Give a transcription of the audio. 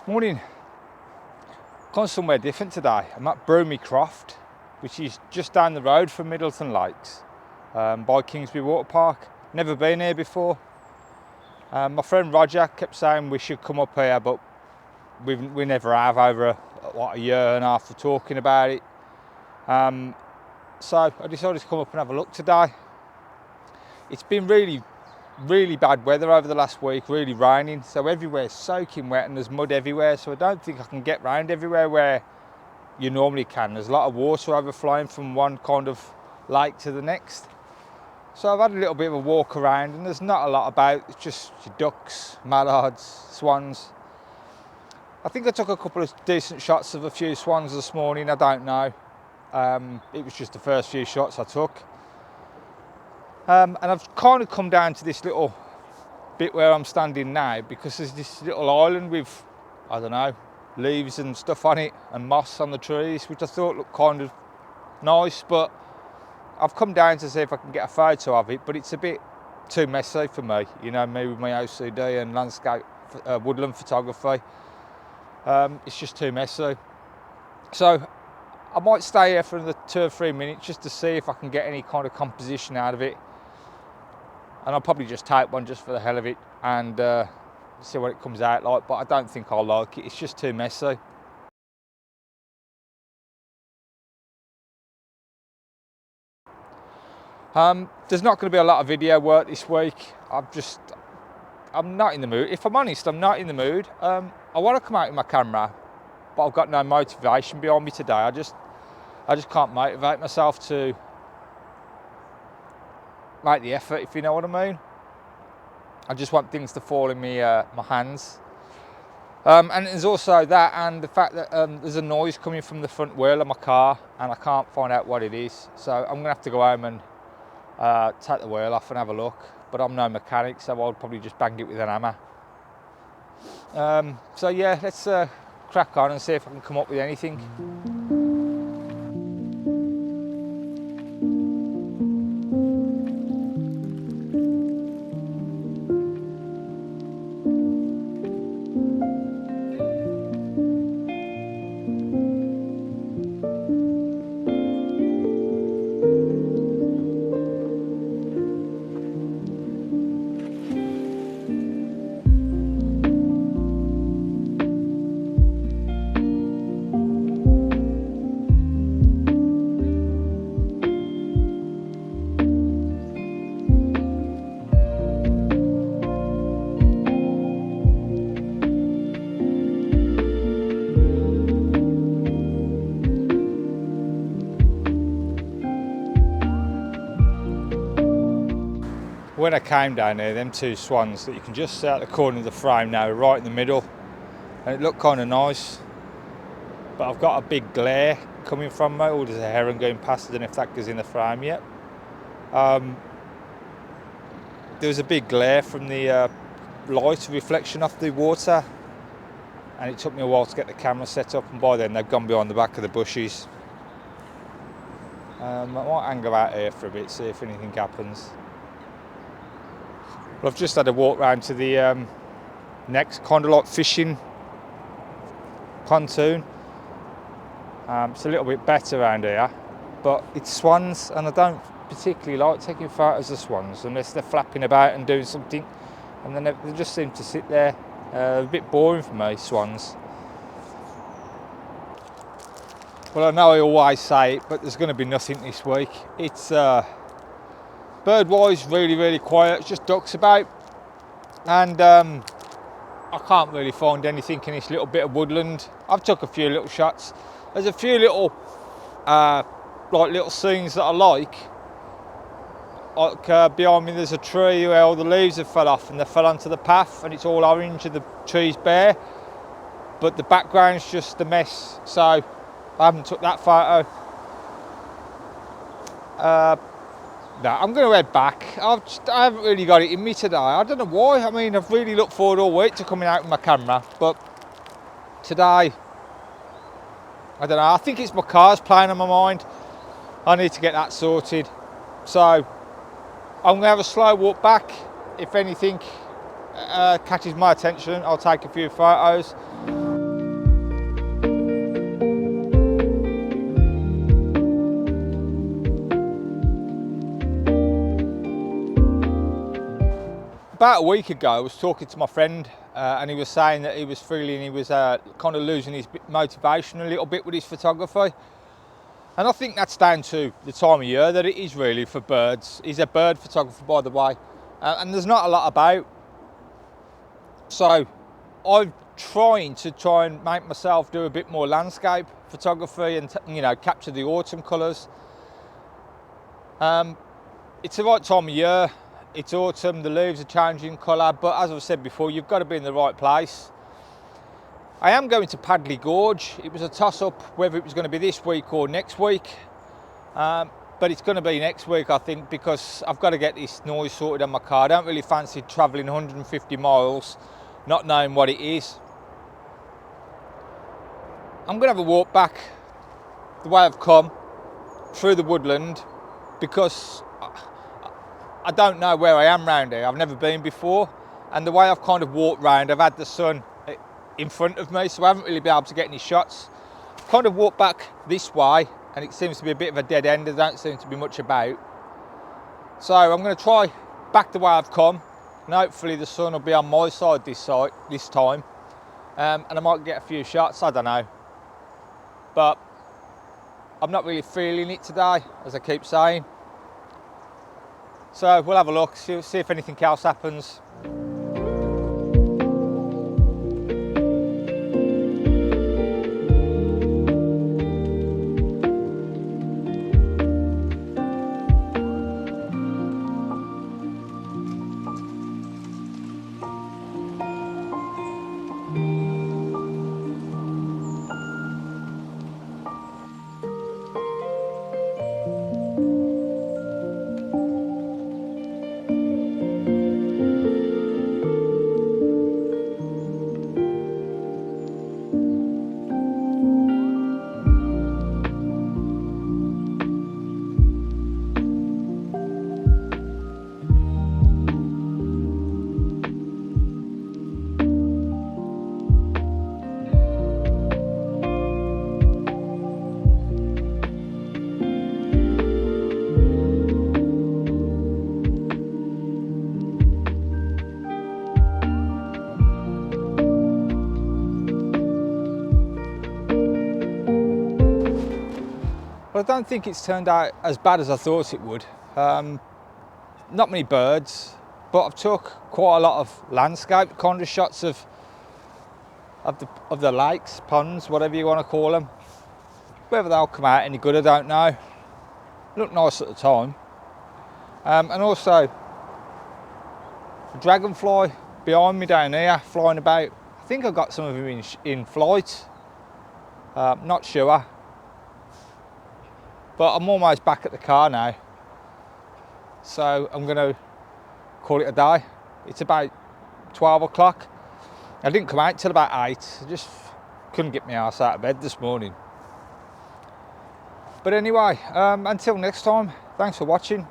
Morning. Gone somewhere different today. I'm at Broomey Croft, which is just down the road from Middleton Lakes, by Kingsby Water Park. Never been here before. My friend Roger kept saying we should come up here, but we never have over a year and a half of talking about it. So I decided to come up and have a look today. It's been really bad weather over the last week, really raining, so everywhere's soaking wet and there's mud everywhere, so I don't think I can get round everywhere where you normally can. There's a lot of water overflowing from one kind of lake to the next. So I've had a little bit of a walk around and there's not a lot about. It's just ducks, mallards, swans. I think I took a couple of decent shots of a few swans this morning, I don't know. It was just the first few shots I took. And I've kind of come down to this little bit where I'm standing now because there's this little island with, I don't know, leaves and stuff on it and moss on the trees, which I thought looked kind of nice, but I've come down to see if I can get a photo of it, but it's a bit too messy for me, you know, me with my OCD and landscape woodland photography. It's just too messy. So I might stay here for another 2 or 3 minutes just to see if I can get any kind of composition out of it. And I'll probably just take one just for the hell of it and see what it comes out like, but I don't think I'll like it. It's just too messy. There's not going to be a lot of video work this week. I'm not in the mood. If I'm honest, I'm not in the mood. I want to come out with my camera, but I've got no motivation behind me today. I just can't motivate myself to make the effort, if you know what I mean. I just want things to fall in my hands. And there's also that, and the fact that there's a noise coming from the front wheel of my car, and I can't find out what it is. So I'm gonna have to go home and take the wheel off and have a look. But I'm no mechanic, so I'll probably just bang it with an hammer. So yeah, let's crack on and see if I can come up with anything. When I came down here, them two swans that you can just see out the corner of the frame now, right in the middle, and it looked kind of nice. But I've got a big glare coming from me. Oh, there's a heron going past. I don't know if that goes in the frame yet. There was a big glare from the light reflection off the water, and it took me a while to get the camera set up, and by then they've gone behind the back of the bushes. I might hang out here for a bit, see if anything happens. Well, I've just had a walk round to the next kind of like fishing pontoon. It's a little bit better around here, but it's swans, and I don't particularly like taking photos of swans unless they're flapping about and doing something, and then they just seem to sit there. A bit boring for me, swans. Well, I know I always say it, but there's going to be nothing this week. It's bird-wise, really quiet. It's just ducks about, and I can't really find anything in this little bit of woodland. I've took a few little shots. There's a few little little scenes that I like behind me there's a tree where all the leaves have fell off and they fell onto the path, and it's all orange and the tree's bare, but the background's just a mess, so I haven't took that photo. No, I'm going to head back. I haven't really got it in me today. I don't know why. I mean, I've really looked forward all week to coming out with my camera, but today, I don't know. I think it's my car's playing on my mind. I need to get that sorted. So I'm going to have a slow walk back. If anything catches my attention, I'll take a few photos. about a week ago, I was talking to my friend and he was saying that he was feeling he was kind of losing his motivation a little bit with his photography. And I think that's down to the time of year that it is really for birds. He's a bird photographer, by the way, and there's not a lot about. So I'm trying and make myself do a bit more landscape photography and, you know, capture the autumn colours. It's the right time of year. It's autumn, the leaves are changing colour, but as I've said before, you've got to be in the right place. I am going to Padley Gorge. It was a toss-up whether it was going to be this week or next week, but it's going to be next week, I think, because I've got to get this noise sorted on my car. I don't really fancy travelling 150 miles not knowing what it is. I'm going to have a walk back the way I've come through the woodland, because I don't know where I am round here. I've never been before, and the way I've kind of walked round, I've had the sun in front of me, so I haven't really been able to get any shots. Kind of walked back this way, and it seems to be a bit of a dead end. There don't seem to be much about. So I'm going to try back the way I've come, and hopefully the sun will be on my side this time, and I might get a few shots, I don't know. But I'm not really feeling it today, as I keep saying. So we'll have a look, see if anything else happens. Well, I don't think it's turned out as bad as I thought it would. Not many birds, but I've took quite a lot of landscape kind of shots of the lakes, ponds, whatever you want to call them. Whether they'll come out any good, I don't know. Looked nice at the time. And also, a dragonfly behind me down here, flying about. I think I got some of them in flight. Not sure. But I'm almost back at the car now, so I'm going to call it a day. It's about 12 o'clock. I didn't come out till about 8. I just couldn't get my ass out of bed this morning. But anyway, until next time, thanks for watching.